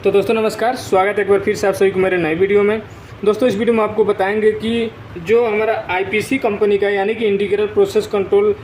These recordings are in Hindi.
तो दोस्तों नमस्कार, स्वागत है एक बार फिर से आप सभी को मेरे नए वीडियो में। दोस्तों इस वीडियो में आपको बताएंगे कि जो हमारा आईपीसी कंपनी का यानी कि इंटीग्रेटेड प्रोसेस कंट्रोल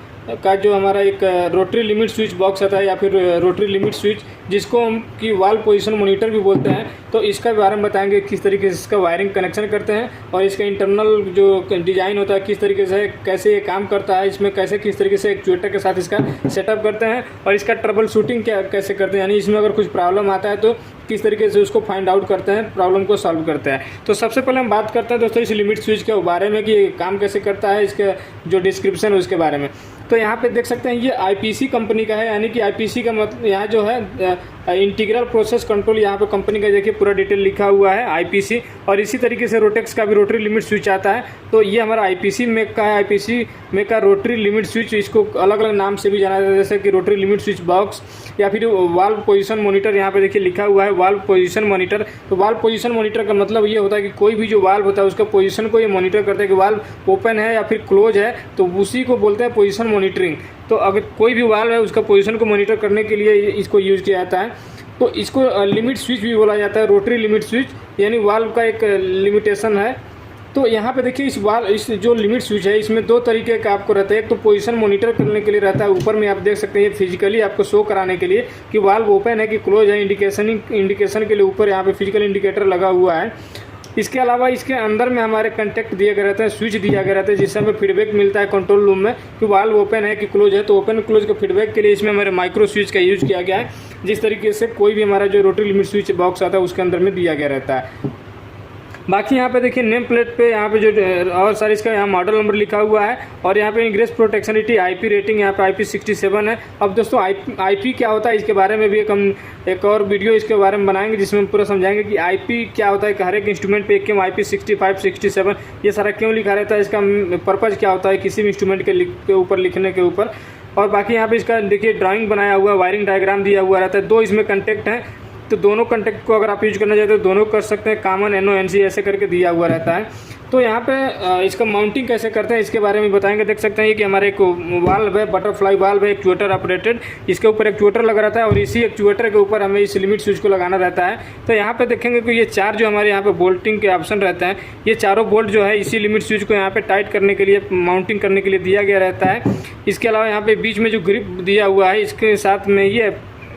का जो हमारा एक रोटरी लिमिट स्विच बॉक्स आता है या फिर रोटरी लिमिट स्विच जिसको हम कि वाल्व पोजीशन मॉनिटर भी बोलते हैं, तो इसका बारे में बताएंगे किस तरीके से इसका वायरिंग कनेक्शन करते हैं और इसका इंटरनल जो डिज़ाइन होता है किस तरीके से कैसे ये काम करता है, इसमें कैसे किस तरीके से एक्चुएटर के साथ इसका सेटअप करते हैं और इसका ट्रबल शूटिंग क्या कैसे करते हैं, यानी इसमें अगर कुछ प्रॉब्लम आता है तो किस तरीके से उसको फाइंड आउट करते हैं, प्रॉब्लम को सॉल्व करते हैं। तो सबसे पहले हम बात करते हैं दोस्तों इस लिमिट स्विच के बारे में कि ये काम कैसे करता है, इसका जो डिस्क्रिप्शन है उसके बारे में। तो यहाँ पे देख सकते हैं ये आईपीसी कंपनी का है, यानी कि आईपीसी का मतलब यहाँ जो है इंटीग्रल प्रोसेस कंट्रोल, यहाँ पे कंपनी का देखिए पूरा डिटेल लिखा हुआ है आईपीसी। और इसी तरीके से रोटेक्स का भी रोटरी लिमिट स्विच आता है। तो ये हमारा आईपीसी मेक का है, आईपीसी मेक का रोटरी लिमिट स्विच, इसको अलग अलग नाम से भी जाना जाता है जैसे कि रोटरी लिमिट स्विच बॉक्स या फिर वाल्व पोजीशन मॉनिटर। यहाँ पे देखिए लिखा हुआ है वाल्व पोजीशन मॉनिटर। तो वाल्व पोजीशन मॉनिटर का मतलब ये होता है कि कोई भी जो वाल्व होता है उसका पोजीशन को ये मॉनिटर करता है कि वाल्व ओपन है या फिर क्लोज है, तो उसी को बोलते हैं पोजीशन मॉनिटरिंग। तो अगर कोई भी वाल्व है उसका पोजीशन को मॉनिटर करने के लिए इसको यूज़ किया जाता है। तो इसको लिमिट स्विच भी बोला जाता है, रोटरी लिमिट स्विच, यानी वाल्व का एक लिमिटेशन है। तो यहाँ पे देखिए इस जो लिमिट स्विच है इसमें दो तरीके का आपको रहता है। एक तो पोजीशन मॉनिटर करने के लिए रहता है, ऊपर में आप देख सकते हैं फिजिकली आपको शो कराने के लिए कि वाल्व ओपन है कि क्लोज है, इंडिकेशन के लिए ऊपर यहाँ पे फिजिकल इंडिकेटर लगा हुआ है। इसके अलावा इसके अंदर में हमारे कंटेक्ट दिए गए रहते हैं, स्विच दिया गया रहता है जिससे हमें फीडबैक मिलता है कंट्रोल रूम में कि वाल्व ओपन है कि क्लोज है। तो ओपन क्लोज के फीडबैक के लिए इसमें हमारे माइक्रो स्विच का यूज़ किया गया है, जिस तरीके से कोई भी हमारा जो रोटरी लिमिट स्विच बॉक्स आता है उसके अंदर में दिया गया रहता है। बाकी यहाँ पे देखिए नेम प्लेट पे यहाँ पे जो और सारी इसका यहाँ मॉडल नंबर लिखा हुआ है और यहाँ पे इंग्रेस प्रोटेक्शनिटी आईपी रेटिंग यहाँ पे IP67 है। अब दोस्तों आईपी क्या होता है इसके बारे में भी एक और वीडियो इसके बारे में बनाएंगे जिसमें हम पूरा समझाएंगे कि आईपी क्या होता है, कि हर एक इंस्ट्रूमेंट पे क्यों IP65 67 ये सारा क्यों लिखा रहता है, इसका पर्पज़ क्या होता है किसी भी इंस्ट्रूमेंट के ऊपर लिखने के ऊपर। और बाकी यहाँ पे इसका देखिए ड्राइंग बनाया हुआ है, वायरिंग डायग्राम दिया हुआ रहता है। दो इसमें कंटेक्ट हैं, तो दोनों कंटेक्ट को अगर आप यूज करना चाहते हो दोनों कर सकते हैं, कॉमन NO NC ऐसे करके दिया हुआ रहता है। तो यहाँ पे इसका माउंटिंग कैसे करते हैं इसके बारे में बताएंगे। देख सकते हैं कि हमारे एक वाल्व है, बटरफ्लाई वाल्व है, एक्चुएटर ऑपरेटेड, इसके ऊपर एक्चुएटर लगा रहता है और इसी एक्चुएटर के ऊपर हमें इस लिमिट स्विच को लगाना रहता है। तो यहाँ पे देखेंगे कि ये चार जो हमारे यहाँ पे बोल्टिंग के ऑप्शन रहते हैं, ये चारों बोल्ट जो है इसी लिमिट स्विच को यहाँ पे टाइट करने के लिए, माउंटिंग करने के लिए दिया गया रहता है। इसके अलावा यहाँ पे बीच में जो ग्रिप दिया हुआ है इसके साथ में ये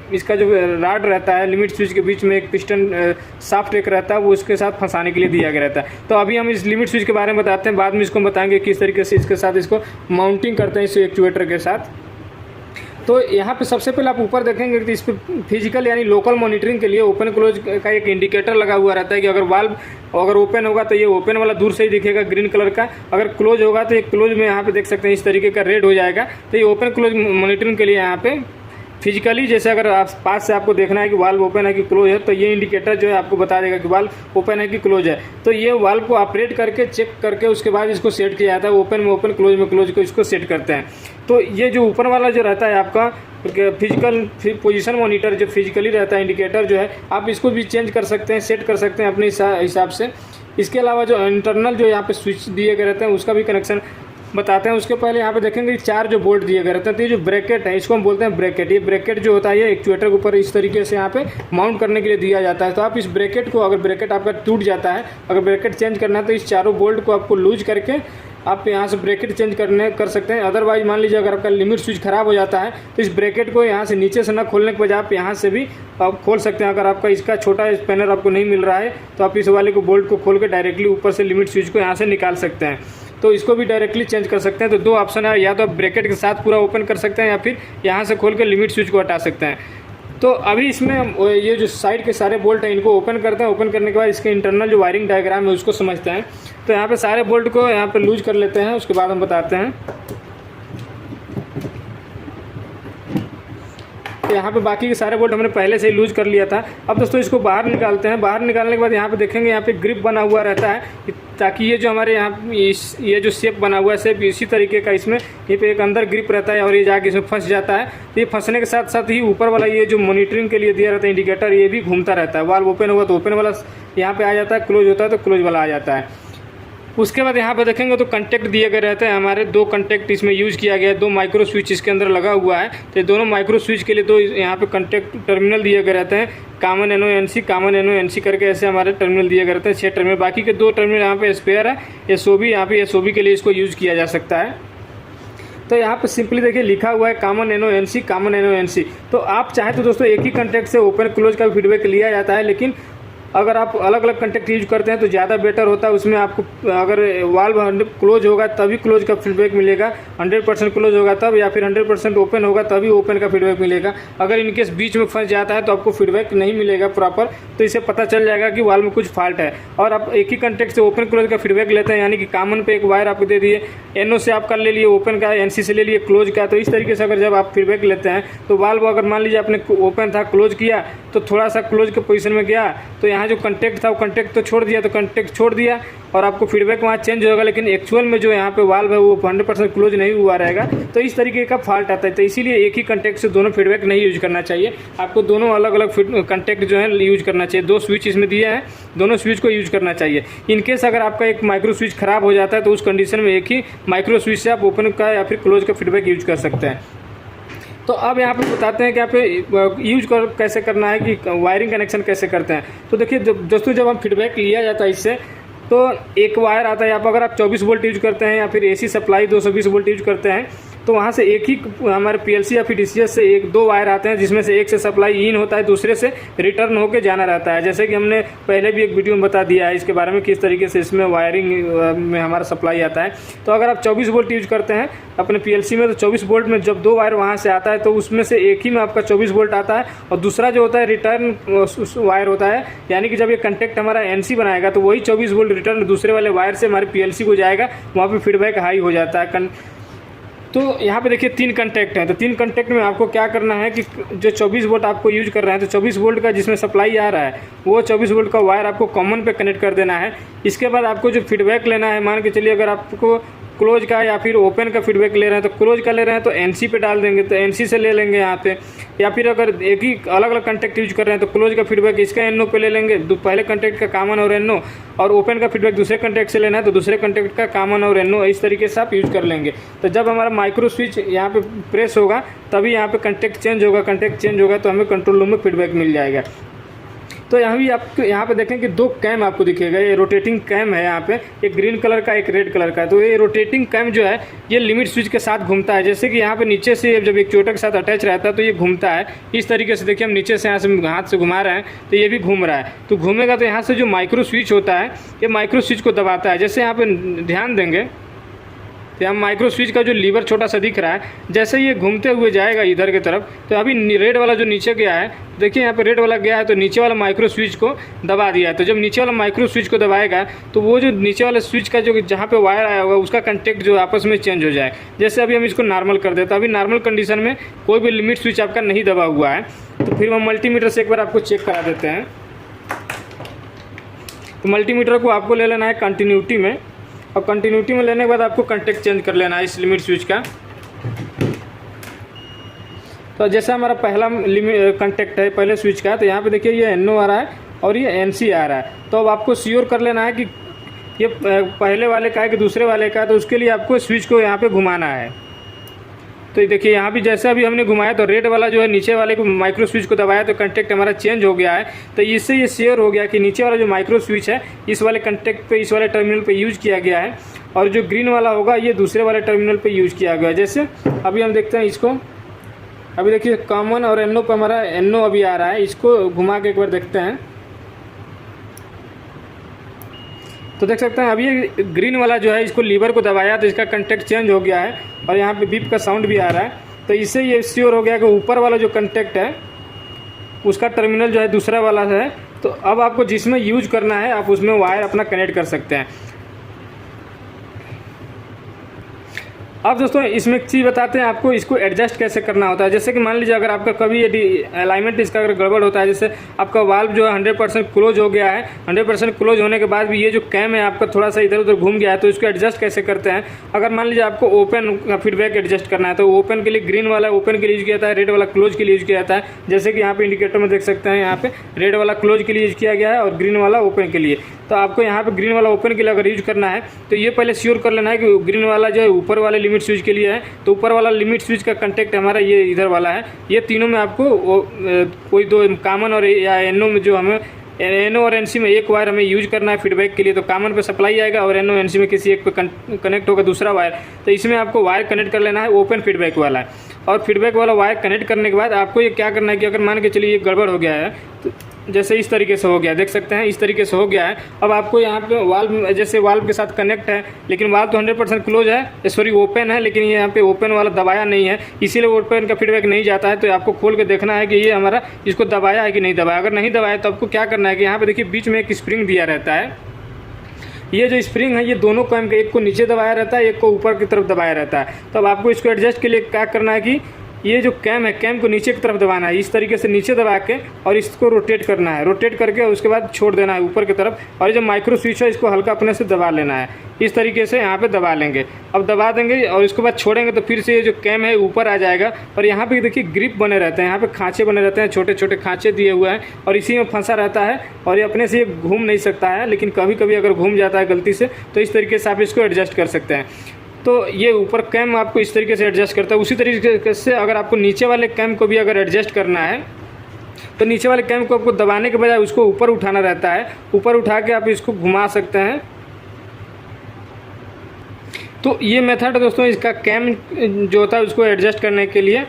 इसका जो राड रहता है लिमिट स्विच के बीच में एक पिस्टन साफ्ट एक रहता है, वो उसके साथ फंसाने के लिए दिया गया रहता है। तो अभी हम इस लिमिट स्विच के बारे में बताते हैं, बाद में इसको बताएंगे किस तरीके से इसके साथ इसको माउंटिंग करते हैं इस एक्चुएटर के साथ। तो यहाँ पे सबसे पहले आप ऊपर देखेंगे कि इस पर फिजिकल यानी लोकल मॉनिटरिंग के लिए ओपन क्लोज का एक इंडिकेटर लगा हुआ रहता है कि अगर वाल्व अगर ओपन होगा तो ये ओपन वाला दूर से ही दिखेगा ग्रीन कलर का, अगर क्लोज होगा तो ये क्लोज में यहाँ पे देख सकते हैं इस तरीके का रेड हो जाएगा। तो ये ओपन क्लोज मॉनिटरिंग के लिए यहाँ पे फिजिकली जैसे अगर आप पास से आपको देखना है कि वाल्व ओपन है कि क्लोज है, तो ये इंडिकेटर जो है आपको बता देगा कि वाल्व ओपन है कि क्लोज है। तो ये वाल्व को ऑपरेट करके चेक करके उसके बाद इसको सेट किया जाता है, ओपन में ओपन, क्लोज में क्लोज को इसको सेट करते हैं। तो ये जो ऊपर वाला जो रहता है आपका फिजिकल पोजीशन मॉनिटर जो फिजिकली रहता है इंडिकेटर जो है, आप इसको भी चेंज कर सकते हैं, सेट कर सकते हैं अपने हिसाब से। इसके अलावा जो इंटरनल जो यहाँ पे स्विच दिए गए रहते हैं उसका भी कनेक्शन बताते हैं। उसके पहले यहाँ पे देखेंगे चार जो बोल्ट दिए गए रहते हैं, तो ये जो ब्रैकेट है इसको हम बोलते हैं ब्रैकेट। ये ब्रैकेट जो होता है ये एक्चुएटर के ऊपर इस तरीके से यहाँ पे माउंट करने के लिए दिया जाता है। तो आप इस ब्रैकेट को, अगर ब्रैकेट आपका टूट जाता है, अगर ब्रैकेट चेंज करना है तो इस चारों बोल्ट को आपको लूज करके आप यहाँ से ब्रैकेट चेंज कर सकते हैं। अदरवाइज मान लीजिए अगर आपका लिमिट स्विच खराब हो जाता है तो इस ब्रैकेट को यहाँ से नीचे से ना खोलने के बजाय आप यहाँ से भी आप खोल सकते हैं। अगर आपका इसका छोटा स्पैनर आपको नहीं मिल रहा है तो आप इस वाले को बोल्ट को खोल के डायरेक्टली ऊपर से लिमिट स्विच को यहाँ से निकाल सकते हैं। तो इसको भी डायरेक्टली चेंज कर सकते हैं। तो दो ऑप्शन है, या तो आप ब्रैकेट के साथ पूरा ओपन कर सकते हैं या फिर यहाँ से खोल के लिमिट स्विच को हटा सकते हैं। तो अभी इसमें ये जो साइड के सारे बोल्ट हैं इनको ओपन करते हैं। ओपन करने के बाद इसके इंटरनल जो वायरिंग डायग्राम है उसको समझते हैं। तो यहाँ पे सारे बोल्ट को यहाँ पे लूज कर लेते हैं, उसके बाद हम बताते हैं। तो यहाँ पे बाकी के सारे बोल्ट हमने पहले से ही लूज कर लिया था। अब दोस्तों इसको बाहर निकालते हैं। बाहर निकालने के बाद यहाँ पे देखेंगे यहाँ पे ग्रिप बना हुआ रहता है, ताकि ये जो हमारे यहाँ ये जो शेप बना हुआ है शेप इसी तरीके का, इसमें ये पे एक अंदर ग्रिप रहता है और ये जाके इसमें फंस जाता है। तो ये फंसने के साथ साथ ही ऊपर वाला ये जो मॉनिटरिंग के लिए दिया रहता है इंडिकेटर, ये भी घूमता रहता है। वाल्व ओपन होगा तो ओपन वाला यहाँ पे आ जाता है, क्लोज होता है तो क्लोज वाला आ जाता है। उसके बाद यहाँ पर देखेंगे तो कंटेक्ट दिए गए रहते हैं हमारे, 2 कंटेक्ट इसमें यूज़ किया गया है, 2 माइक्रो स्विच इसके अंदर लगा हुआ है। तो दोनों माइक्रो स्विच के लिए 2 यहाँ पे कंटेक्ट टर्मिनल दिए गए रहते हैं, कॉमन NO-NC कॉमन NO-NC करके ऐसे हमारे टर्मिनल दिए गए रहते हैं 6 टर्मिनल। बाकी के 2 टर्मिनल यहाँ पे स्पेयर है, SOB यहाँ पे SOB के लिए इसको यूज़ किया जा सकता है। तो यहाँ पे सिंपली देखिए लिखा हुआ है कॉमन NO-NC कॉमन NO-NC। तो आप चाहे तो दोस्तों एक ही कंटेक्ट से ओपन क्लोज का फीडबैक लिया जाता है, लेकिन अगर आप अलग अलग कंटेक्ट यूज करते हैं तो ज़्यादा बेटर होता है। उसमें आपको अगर वाल्व क्लोज होगा तभी क्लोज का फीडबैक मिलेगा, 100% क्लोज होगा तब, या फिर 100% ओपन होगा तभी ओपन का फीडबैक मिलेगा। अगर इनकेस बीच में फंस जाता है तो आपको फीडबैक नहीं मिलेगा प्रॉपर, तो इससे पता चल जाएगा कि वाल्व में कुछ फॉल्ट है। और आप एक ही कंटेक्ट से ओपन क्लोज का फीडबैक लेते हैं, यानी कि कॉमन पे एक वायर आपको दे दिए, NO से आपका ले लिए ओपन का, NC से ले लिए क्लोज का। तो इस तरीके से अगर जब आप फीडबैक लेते हैं तो वाल्व अगर मान लीजिए आपने ओपन था क्लोज किया तो थोड़ा सा क्लोज के पोजीशन में गया, तो यहाँ जो कंटेक्ट था वो कंटेक्ट तो छोड़ दिया, तो कंटेक्ट छोड़ दिया और आपको फीडबैक वहाँ चेंज होगा, लेकिन एक्चुअल में जो यहाँ पे वाल्व है वो 100% क्लोज नहीं हुआ रहेगा। तो इस तरीके का फॉल्ट आता है। तो इसीलिए एक ही कंटेक्ट से दोनों फीडबैक नहीं यूज करना चाहिए, आपको दोनों अलग अलग कंटेक्ट जो है यूज करना चाहिए। 2 स्विच इसमें दिए हैं, दोनों स्विच को यूज करना चाहिए। इनकेस अगर आपका एक माइक्रो स्विच खराब हो जाता है तो उस कंडीशन में एक ही माइक्रो स्विच से आप ओपन का या फिर क्लोज का फीडबैक यूज कर सकते हैं। तो अब यहाँ पे बताते हैं कि यहाँ पे यूज कैसे करना है, कि वायरिंग कनेक्शन कैसे करते हैं। तो देखिए दोस्तों, जब हम फीडबैक लिया जाता है इससे, तो एक वायर आता है यहाँ पर। अगर आप 24 वोल्ट यूज करते हैं या फिर AC सप्लाई 220 वोल्ट यूज करते हैं तो वहाँ से एक ही हमारे PLC या फिर DCS से 1-2 वायर आते हैं, जिसमें से एक से सप्लाई इन होता है, दूसरे से रिटर्न होकर जाना रहता है। जैसे कि हमने पहले भी एक वीडियो में बता दिया है इसके बारे में, किस तरीके से इसमें वायरिंग में हमारा सप्लाई आता है। तो अगर आप 24 वोल्ट यूज करते हैं अपने PLC में, तो 24 वोल्ट में जब 2 वायर वहाँ से आता है तो उसमें से एक ही में आपका 24 वोल्ट आता है, और दूसरा जो होता है रिटर्न वायर होता है। यानी कि जब ये कंटेक्ट हमारा NC बनाएगा तो वही 24 वोल्ट रिटर्न दूसरे वाले वायर से हमारे PLC को जाएगा, वहाँ पर फीडबैक हाई हो जाता है। तो यहाँ पे देखिए 3 कंटेक्ट हैं। तो 3 कंटेक्ट में आपको क्या करना है कि जो 24 वोल्ट आपको यूज कर रहे हैं, तो 24 वोल्ट का जिसमें सप्लाई आ रहा है वो 24 वोल्ट का वायर आपको कॉमन पे कनेक्ट कर देना है। इसके बाद आपको जो फीडबैक लेना है, मान के चलिए अगर आपको क्लोज का या फिर ओपन का फीडबैक ले रहे हैं, तो क्लोज का ले रहे हैं तो NC पे डाल देंगे, तो NC से ले लेंगे यहाँ पे। या फिर अगर एक ही अलग अलग कंटेक्ट यूज कर रहे हैं तो क्लोज का फीडबैक इसका NO पे ले लेंगे, पहले कंटेक्ट का कॉमन और NO, और ओपन का फीडबैक दूसरे कंटेक्ट से लेना है तो दूसरे कंटेक्ट का कॉमन और NO, इस तरीके से आप यूज कर लेंगे। तो जब हमारा माइक्रो स्विच यहाँ पे प्रेस होगा तभी यहाँ पे कंटेक्ट चेंज होगा, कंटेक्ट चेंज होगा तो हमें कंट्रोल रूम में फीडबैक मिल जाएगा। तो यहाँ भी आपको यहाँ पे देखें कि 2 कैम आपको दिखेगा, ये रोटेटिंग कैम है यहाँ पे, एक ग्रीन कलर का एक रेड कलर का। तो ये रोटेटिंग कैम जो है ये लिमिट स्विच के साथ घूमता है। जैसे कि यहाँ पे नीचे से जब एक चोटर के साथ अटैच रहता है तो ये घूमता है इस तरीके से। देखिए हम नीचे से यहाँ से हाथ से घुमा रहे हैं तो ये भी घूम रहा है। तो घूमेगा तो यहाँ से जो माइक्रो स्विच होता है ये माइक्रो स्विच को दबाता है। जैसे यहाँ पे ध्यान देंगे तो हम माइक्रो स्विच का जो लीवर छोटा सा दिख रहा है, जैसे ये घूमते हुए जाएगा इधर की तरफ, तो अभी रेड वाला जो नीचे गया है, देखिए यहाँ पे रेड वाला गया है तो नीचे वाला माइक्रो स्विच को दबा दिया है। तो जब नीचे वाला माइक्रो स्विच को दबाएगा तो वो जो नीचे वाले स्विच का जो जहाँ पे वायर आया होगा उसका कंटेक्ट जो आपस में चेंज हो जाए। जैसे अभी हम इसको नॉर्मल कर देते हैं, अभी नॉर्मल कंडीशन में कोई भी लिमिट स्विच आपका नहीं दबा हुआ है। तो फिर हम मल्टीमीटर से एक बार आपको चेक करा देते हैं। तो मल्टीमीटर को आपको ले लेना है कंटिन्यूटी में, और कंटिन्यूटी में लेने के बाद आपको कंटेक्ट चेंज कर लेना है इस लिमिट स्विच का। तो जैसा हमारा पहला कंटेक्ट है पहले स्विच का, तो यहाँ पे देखिए ये NO आ रहा है और ये NC आ रहा है। तो अब आपको श्योर कर लेना है कि ये पहले वाले का है कि दूसरे वाले का है। तो उसके लिए आपको स्विच को यहाँ पे घुमाना है। तो देखिए यहाँ भी जैसा अभी हमने घुमाया तो रेड वाला जो है नीचे वाले को माइक्रो स्विच को दबाया तो कंटेक्ट हमारा चेंज हो गया है। तो इससे ये श्योर हो गया कि नीचे वाला जो माइक्रो स्विच है इस वाले कंटेक्ट पे, इस वाले टर्मिनल पे यूज किया गया है, और जो ग्रीन वाला होगा ये दूसरे वाले टर्मिनल पे यूज किया गया है। जैसे अभी हम देखते हैं इसको, अभी देखिए कॉमन और NO पे हमारा NO अभी आ रहा है। इसको घुमा के एक बार देखते हैं तो देख सकते हैं अभी ये ग्रीन वाला जो है इसको लीवर को दबाया तो इसका कंटेक्ट चेंज हो गया है और यहाँ पे बीप का साउंड भी आ रहा है। तो इससे ये श्योर हो गया कि ऊपर वाला जो कंटेक्ट है उसका टर्मिनल जो है दूसरा वाला है। तो अब आपको जिसमें यूज करना है आप उसमें वायर अपना कनेक्ट कर सकते हैं। अब दोस्तों इसमें एक चीज़ बताते हैं आपको, इसको एडजस्ट कैसे करना होता है। जैसे कि मान लीजिए अगर आपका कभी यदि अलाइनमेंट इसका अगर गड़बड़ होता है, जैसे आपका वाल्व जो है 100% क्लोज हो गया है, 100% क्लोज होने के बाद भी ये जो कैम है आपका थोड़ा सा इधर उधर घूम गया है, तो इसको एडजस्ट कैसे करते हैं। अगर मान लीजिए आपको ओपन का फीडबैक एडजस्ट करना है, तो ओपन के लिए ग्रीन वाला ओपन के लिए यूज किया जाता है, रेड वाला क्लोज के लिए यूज किया जाता है। जैसे कि यहाँ पे इंडिकेटर में देख सकते हैं, यहाँ पे रेड वाला क्लोज के लिए यूज किया गया है और ग्रीन वाला ओपन के लिए। तो आपको यहाँ पे ग्रीन वाला ओपन के लिए अगर यूज करना है तो ये पहले श्योर कर लेना है कि ग्रीन वाला जो है ऊपर वाले लिमिट स्विच के लिए है, तो ऊपर वाला लिमिट स्विच का कंटेक्ट हमारा ये इधर वाला है। ये तीनों में आपको कोई दो कॉमन और या एनओ में जो हमें एनओ और एनसी में एक वायर हमें यूज करना है फीडबैक के लिए, तो कॉमन पे सप्लाई आएगा और एनओ एनसी में किसी एक पे कनेक्ट होगा दूसरा वायर। तो इसमें आपको वायर कनेक्ट कर लेना है, ओपन फीडबैक वाला है। और फीडबैक वाला वायर कनेक्ट करने के बाद आपको ये क्या करना है कि अगर मान के चलिए ये गड़बड़ हो गया है, तो जैसे इस तरीके से हो गया, देख सकते हैं इस तरीके से हो गया है। अब आपको यहाँ पे वाल्व, जैसे वाल्व के साथ कनेक्ट है, लेकिन वाल्व तो 100% क्लोज है, सॉरी ओपन है, लेकिन ये यहाँ पे ओपन वाला दबाया नहीं है, इसीलिए ओपन का फीडबैक नहीं जाता है। तो आपको खोल के देखना है कि ये हमारा इसको दबाया है कि नहीं दबाया। अगर नहीं दबाया तो आपको क्या करना है कि यहाँ पे देखिए बीच में एक स्प्रिंग दिया रहता है। ये जो स्प्रिंग है ये दोनों कैम के एक को नीचे दबाया रहता है, एक को ऊपर की तरफ दबाया रहता है। तो अब आपको इसको एडजस्ट के लिए क्या करना है कि ये जो कैम है, कैम को नीचे की तरफ दबाना है, इस तरीके से नीचे दबा के और इसको रोटेट करना है, रोटेट करके उसके बाद छोड़ देना है ऊपर की तरफ। और ये जो माइक्रो स्विच है इसको हल्का अपने से दबा लेना है, इस तरीके से यहाँ पे दबा लेंगे। अब दबा देंगे और इसके बाद छोड़ेंगे तो फिर से ये जो कैम है ऊपर आ जाएगा। और यहाँ पे देखिए ग्रिप बने रहते हैं, यहाँ पे खांचे बने रहते हैं, छोटे छोटे खांचे दिए हुए हैं और इसी में फंसा रहता है और ये अपने से घूम नहीं सकता है। लेकिन कभी कभी अगर घूम जाता है गलती से तो इस तरीके से आप इसको एडजस्ट कर सकते हैं। तो ये ऊपर कैम आपको इस तरीके से एडजस्ट करता है। उसी तरीके से अगर आपको नीचे वाले कैम को भी अगर एडजस्ट करना है तो नीचे वाले कैम को आपको दबाने के बजाय उसको ऊपर उठाना रहता है, ऊपर उठा के आप इसको घुमा सकते हैं। तो ये मेथड है दोस्तों इसका कैम जो होता है उसको एडजस्ट करने के लिए।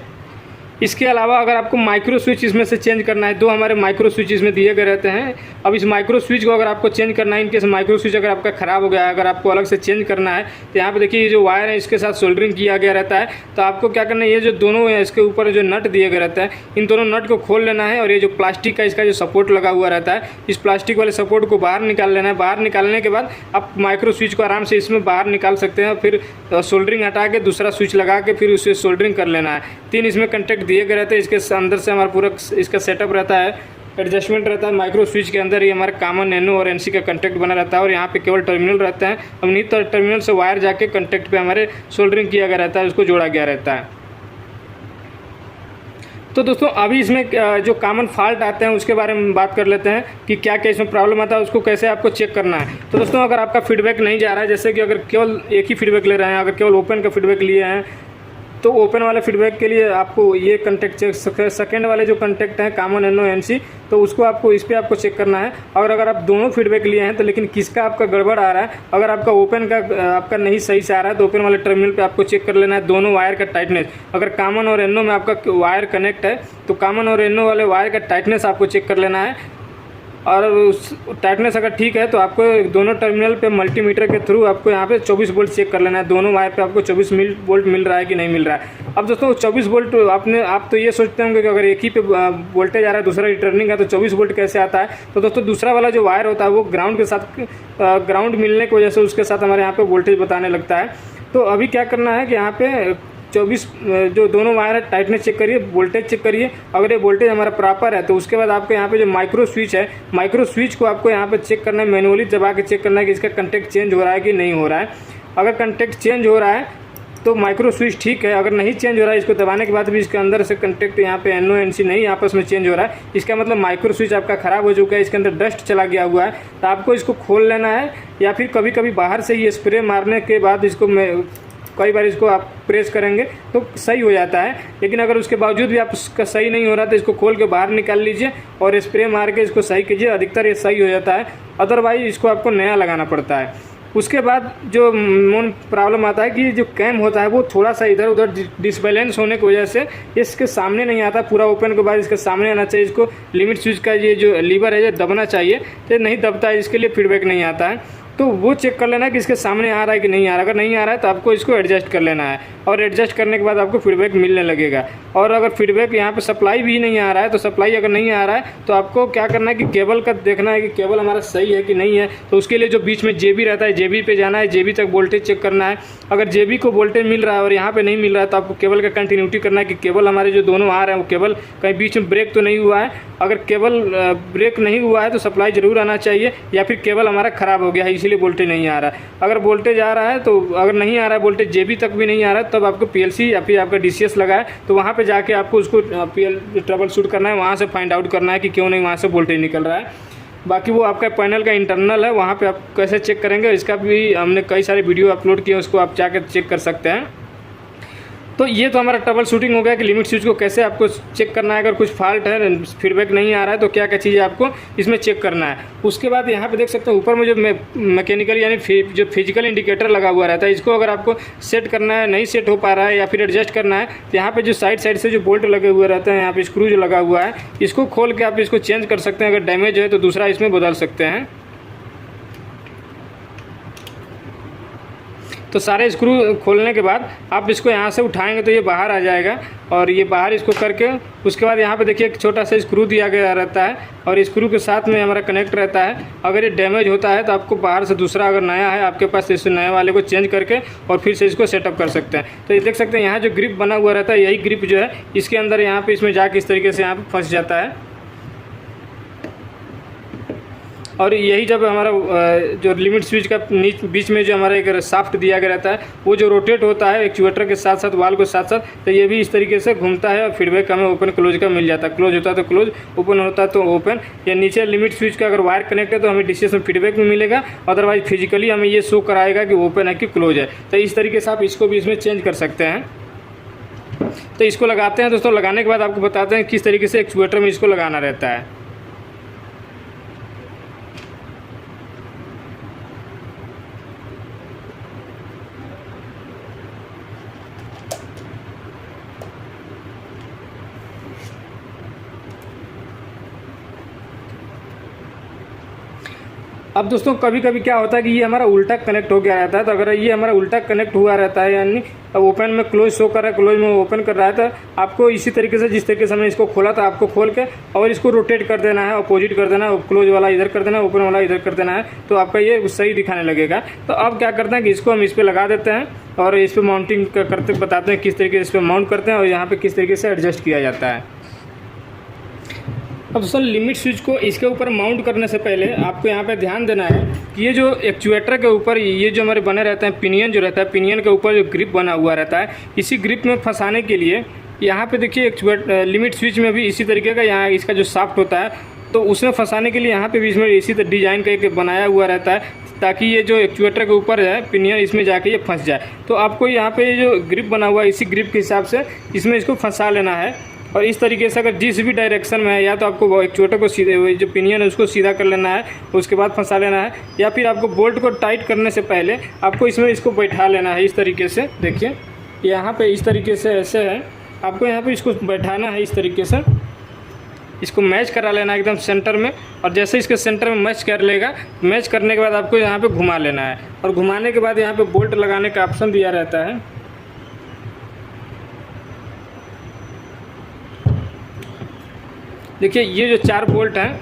इसके अलावा अगर आपको माइक्रो स्विच इसमें से चेंज करना है, दो हमारे माइक्रो स्विच इसमें दिए गए रहते हैं। अब इस माइक्रो स्विच को अगर आपको चेंज करना है, इनकेस माइक्रो स्विच अगर आपका ख़राब हो गया है, अगर आपको अलग से चेंज करना है, तो यहाँ पे देखिए ये जो वायर है इसके साथ सोल्डरिंग किया गया रहता है। तो आपको क्या करना है, ये जो दोनों है इसके ऊपर जो नट दिए गए रहता है, इन दोनों नट को खोल लेना है। और ये जो प्लास्टिक का इसका जो सपोर्ट लगा हुआ रहता है, इस प्लास्टिक वाले सपोर्ट को बाहर निकाल लेना है। बाहर निकालने के बाद आप माइक्रो स्विच को आराम से इसमें बाहर निकाल सकते हैं। फिर सोल्डरिंग हटा के दूसरा स्विच लगा के फिर उसे सोल्डरिंग कर लेना है। 3 इसमें कंटेक्ट दिए गए रहते हैं, इसके अंदर से हमारा पूरा इसका सेटअप रहता है, एडजस्टमेंट रहता है। माइक्रो स्विच के अंदर ये हमारा कॉमन एनओ और एनसी का कंटेक्ट बना रहता है और यहाँ पे केवल टर्मिनल रहता है। अब नहीं तो टर्मिनल से वायर जाके कंटेक्ट पे हमारे सोल्डरिंग किया गया रहता है, उसको जोड़ा गया रहता है। तो दोस्तों अभी इसमें जो कॉमन फॉल्ट आते हैं उसके बारे में बात कर लेते हैं कि क्या क्या इसमें प्रॉब्लम आता है, उसको कैसे आपको चेक करना है। तो दोस्तों अगर आपका फीडबैक नहीं जा रहा है, जैसे कि अगर केवल एक ही फीडबैक ले रहे हैं, अगर केवल ओपन का फीडबैक लिए हैं, तो ओपन वाले फीडबैक के लिए आपको ये कंटेक्ट चेक, सेकेंड वाले जो कंटेक्ट हैं कॉमन एनओ एनसी, तो उसको आपको इस पर आपको चेक करना है। और अगर आप दोनों फीडबैक लिए हैं तो लेकिन किसका आपका गड़बड़ आ रहा है, अगर आपका ओपन का आपका नहीं सही से आ रहा है तो ओपन वाले टर्मिनल पे आपको चेक कर लेना है दोनों वायर का टाइटनेस। अगर कॉमन और एनओ में आपका वायर कनेक्ट है तो कॉमन और एनओ वाले वायर का टाइटनेस आपको चेक कर लेना है। और उस टाइटनेस अगर ठीक है तो आपको दोनों टर्मिनल पे मल्टीमीटर के थ्रू आपको यहाँ पे 24 वोल्ट चेक कर लेना है, दोनों वायर पे आपको 24 वोल्ट मिल रहा है कि नहीं मिल रहा है। अब दोस्तों 24 वोल्ट आप तो ये सोचते होंगे कि अगर एक ही पे वोल्टेज आ रहा है, दूसरा रिटर्निंग है, तो 24 वोल्ट कैसे आता है। तो दोस्तों दूसरा वाला जो वायर होता है वो ग्राउंड के साथ, ग्राउंड मिलने की वजह से उसके साथ हमारे यहाँ पे वोल्टेज बताने लगता है। तो अभी क्या करना है कि यहाँ पे 24 जो दोनों वायर है टाइटनेस चेक करिए, वोल्टेज चेक करिए। अगर ये वोल्टेज हमारा प्रॉपर है तो उसके बाद आपको यहाँ पे जो माइक्रो स्विच है, माइक्रो स्विच को आपको यहाँ पे चेक करना है, मैनुअली दबा के चेक करना है कि इसका कंटेक्ट चेंज हो रहा है कि नहीं हो रहा है। अगर कंटेक्ट चेंज हो रहा है तो माइक्रो स्विच ठीक है, अगर नहीं चेंज हो रहा है, इसको दबाने के बाद भी इसके अंदर से कंटेक्ट यहाँ पे एनओ एनसी नहीं आपस में चेंज हो रहा है, इसका मतलब माइक्रो स्विच आपका ख़राब हो चुका है, इसके अंदर डस्ट चला गया हुआ है। तो आपको इसको खोल लेना है या फिर कभी कभी बाहर से ही स्प्रे मारने के बाद इसको कई बार इसको आप प्रेस करेंगे तो सही हो जाता है। लेकिन अगर उसके बावजूद भी आप उसका सही नहीं हो रहा तो इसको खोल के बाहर निकाल लीजिए और स्प्रे मार के इसको सही कीजिए, अधिकतर ये सही हो जाता है। अदरवाइज इसको आपको नया लगाना पड़ता है। उसके बाद जो मेन प्रॉब्लम आता है कि जो कैम होता है वो थोड़ा सा इधर उधर डिसबैलेंस होने की वजह से इसके सामने नहीं आता, पूरा ओपन के बाद इसके सामने आना चाहिए। इसको लिमिट स्विच का ये जो लीवर है ये दबना चाहिए, तो नहीं दबता है, इसके लिए फीडबैक नहीं आता है। तो वो चेक कर लेना है कि इसके सामने आ रहा है कि नहीं आ रहा है। अगर नहीं आ रहा है तो आपको इसको एडजस्ट कर लेना है, और एडजस्ट करने के बाद आपको फीडबैक मिलने लगेगा। और अगर फीडबैक यहाँ पे सप्लाई भी नहीं आ रहा है, तो सप्लाई अगर नहीं आ रहा है तो आपको क्या करना है कि केबल का देखना है कि केबल हमारा सही है कि नहीं है। तो उसके लिए जो बीच में जेबी रहता है, जेबी पे जाना है, जेबी तक वोल्टेज चेक करना है। अगर जेबी को वोल्टेज मिल रहा है और यहाँ पे नहीं मिल रहा है तो आपको केबल का कंटिन्यूटी करना है कि केबल हमारे जो दोनों आ रहे हैं वो केबल कहीं बीच में ब्रेक तो नहीं हुआ है। अगर केबल ब्रेक नहीं हुआ है तो सप्लाई ज़रूर आना चाहिए, या फिर केबल हमारा ख़राब हो गया है इसीलिए वोल्टेज नहीं आ रहा है। अगर वोल्टेज आ रहा है तो अगर नहीं आ रहा है वोल्टेज, जेबी तक भी नहीं आ रहा है, तब आपको पीएलसी या फिर आपका डीसीएस लगा है तो वहाँ पे जाके आपको उसको ट्रबल शूट करना है, वहाँ से फाइंड आउट करना है कि क्यों नहीं वहाँ से वोल्टेज निकल रहा है। बाकी वो आपका पैनल का इंटरनल है, वहाँ पे आप कैसे चेक करेंगे इसका भी हमने कई सारे वीडियो अपलोड किए, उसको आप जाकर चेक कर सकते हैं। तो ये तो हमारा ट्रबल शूटिंग हो गया कि लिमिट स्विच को कैसे आपको चेक करना है। अगर कुछ फॉल्ट है, फीडबैक नहीं आ रहा है तो क्या क्या चीज़ें आपको इसमें चेक करना है। उसके बाद यहाँ पे देख सकते हैं ऊपर में जो मैकेनिकल यानी जो फिजिकल इंडिकेटर लगा हुआ रहता है, इसको अगर आपको सेट करना है, नहीं सेट हो पा रहा है या फिर एडजस्ट करना है तो यहाँ पे जो साइड से जो बोल्ट लगे हुए रहते हैं, यहाँ पे स्क्रू जो लगा हुआ है, इसको खोल के आप इसको चेंज कर सकते हैं। अगर डैमेज है तो दूसरा इसमें बदल सकते हैं। तो सारे स्क्रू खोलने के बाद आप इसको यहाँ से उठाएंगे तो ये बाहर आ जाएगा, और ये बाहर इसको करके उसके बाद यहाँ पे देखिए एक छोटा सा स्क्रू दिया गया रहता है, और स्क्रू के साथ में हमारा कनेक्ट रहता है। अगर ये डैमेज होता है तो आपको बाहर से दूसरा अगर नया है आपके पास, इस नए वाले को चेंज करके और फिर से इसको सेटअप कर सकते हैं। तो ये देख सकते हैं यहाँ जो ग्रिप बना हुआ रहता है, यही ग्रिप जो है इसके अंदर यहाँ पर इसमें जाके इस तरीके से यहाँ पर फंस जाता है। और यही जब हमारा जो लिमिट स्विच का बीच में जो हमारा एक शाफ्ट दिया गया रहता है, वो जो रोटेट होता है एक्चुएटर के साथ साथ, वाल के साथ साथ, तो ये भी इस तरीके से घूमता है और फीडबैक हमें ओपन क्लोज का मिल जाता है। क्लोज होता है तो क्लोज, ओपन होता है तो ओपन। या नीचे लिमिट स्विच का अगर वायर कनेक्ट है तो हमें डीसीएस में फीडबैक में मिलेगा, अदरवाइज फिजिकली हमें ये शो कराएगा कि ओपन है कि क्लोज है। तो इस तरीके से आप इसको भी इसमें चेंज कर सकते हैं। तो इसको लगाते हैं दोस्तों। लगाने के बाद आपको बताते हैं किस तरीके से एक्चुएटर में इसको लगाना रहता है। अब दोस्तों कभी कभी क्या होता है कि ये हमारा उल्टा कनेक्ट हो गया रहता है। तो अगर ये हमारा उल्टा कनेक्ट हुआ रहता है, यानी अब ओपन में क्लोज शो कर रहा है, क्लोज में ओपन कर रहा है, तो आपको इसी तरीके से जिस तरीके से हमने इसको खोला था आपको खोल के और इसको रोटेट कर देना है, अपोजिट कर देना है। क्लोज वाला इधर कर देना है, ओपन वाला इधर कर देना है, तो आपका ये सही दिखाने लगेगा। तो अब क्या करते हैं कि इसको हम इस पर लगा देते हैं और इस पर माउंटिंग करते बताते हैं किस तरीके से इस पर माउंट करते हैं और यहाँ पर किस तरीके से एडजस्ट किया जाता है। अब दोस्तों लिमिट स्विच को इसके ऊपर माउंट करने से पहले आपको यहाँ पे ध्यान देना है कि ये जो एक्चुएटर के ऊपर ये जो हमारे बने रहते हैं पिनियन जो रहता है, पिनियन के ऊपर जो ग्रिप बना हुआ रहता है, इसी ग्रिप में फंसाने के लिए यहाँ पे देखिए लिमिट स्विच में भी इसी तरीके का यहाँ इसका जो शाफ्ट होता है, तो उसमें फंसाने के लिए यहाँ पे भी इसमें इसी डिज़ाइन का एक बनाया हुआ रहता है, ताकि ये जो एक्चुएटर के ऊपर है पिनियन इसमें जाके ये फंस जाए। तो आपको यहाँ पे जो ग्रिप बना हुआ है इसी ग्रिप के हिसाब से इसमें इसको फंसा लेना है। और इस तरीके से अगर जिस भी डायरेक्शन में है, या तो आपको एक्चुएटर को सीधे जो पिनियन है उसको सीधा कर लेना है, उसके बाद फंसा लेना है, या फिर आपको बोल्ट को टाइट करने से पहले आपको इसमें इसको बैठा लेना है। इस तरीके से देखिए यहाँ पे इस तरीके से ऐसे है, आपको यहाँ पे इसको बैठाना है, इस तरीके से इसको मैच करा लेना है एकदम सेंटर में। और जैसे इसके सेंटर में मैच कर लेगा, मैच करने के बाद आपको यहाँ पे घुमा लेना है, और घुमाने के बाद यहाँ पे बोल्ट लगाने का ऑप्शन दिया रहता है। देखिए ये जो 4 बोल्ट हैं,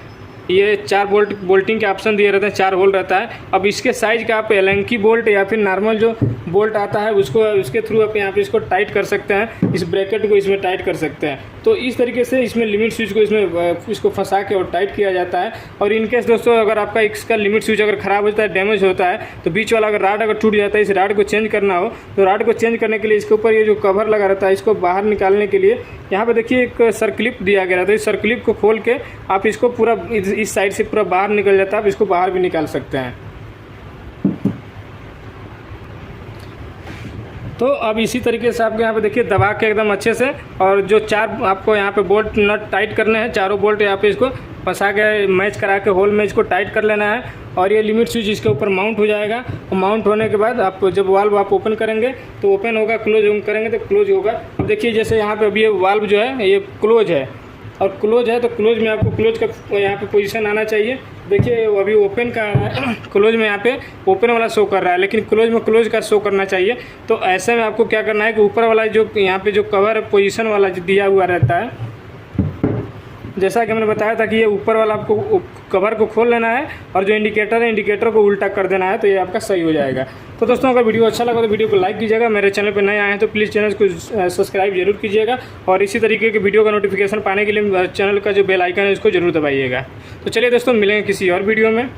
ये 4 बोल्टिंग के ऑप्शन दिए रहते हैं, 4 होल रहता है। अब इसके साइज का आप एलेंकी बोल्ट या फिर नॉर्मल जो बोल्ट आता है उसके थ्रू आप यहाँ पे इसको टाइट कर सकते हैं, इस ब्रैकेट को इसमें टाइट कर सकते हैं। तो इस तरीके से इसमें लिमिट स्विच को इसको फंसा के और टाइट किया जाता है। और इनकेस दोस्तों अगर आपका इसका लिमिट स्विच अगर ख़राब होता है, डैमेज होता है, तो बीच वाला अगर राड अगर टूट जाता है, इस राड को चेंज करना हो तो राड को चेंज करने के लिए इसके ऊपर ये जो कवर लगा रहता है, इसको बाहर निकालने के लिए यहाँ पे देखिए एक सर्क्लिप दिया गया रहता है। इस सर्क्लिप को खोल के आप इसको पूरा इस साइड से पूरा बाहर निकल जाता है, आप इसको बाहर भी निकाल सकते हैं। तो अब इसी तरीके से आपको यहाँ पे देखिए दबा के एकदम अच्छे से, और जो 4 आपको यहाँ पे बोल्ट नट टाइट करने हैं, चारों बोल्ट यहाँ पे इसको फंसा के मैच करा के होल में इसको टाइट कर लेना है। और ये लिमिट स्विच इसके ऊपर माउंट हो जाएगा। और माउंट होने के बाद आप जब वाल्व आप ओपन करेंगे तो ओपन होगा, क्लोज करेंगे तो क्लोज होगा। अब देखिए जैसे यहाँ पे अभी ये वाल्व जो है ये क्लोज है, और क्लोज है तो क्लोज में आपको क्लोज का यहाँ पे पोजीशन आना चाहिए। देखिए वो अभी ओपन का क्लोज में यहाँ पे ओपन वाला शो कर रहा है, लेकिन क्लोज में क्लोज का शो करना चाहिए। तो ऐसे में आपको क्या करना है कि ऊपर वाला जो यहाँ पे जो कवर पोजीशन वाला जो दिया हुआ रहता है, जैसा कि मैंने बताया था कि ये ऊपर वाला आपको कवर को खोल लेना है और जो इंडिकेटर है इंडिकेटर को उल्टा कर देना है, तो ये आपका सही हो जाएगा। तो दोस्तों अगर वीडियो अच्छा लगा तो वीडियो को लाइक कीजिएगा। मेरे चैनल पर नए आए हैं तो प्लीज़ चैनल को सब्सक्राइब जरूर कीजिएगा और इसी तरीके के वीडियो का नोटिफिकेशन पाने के लिए चैनल का जो बेल आइकन है उसको जरूर दबाइएगा। तो चलिए दोस्तों मिलेंगे किसी और वीडियो में।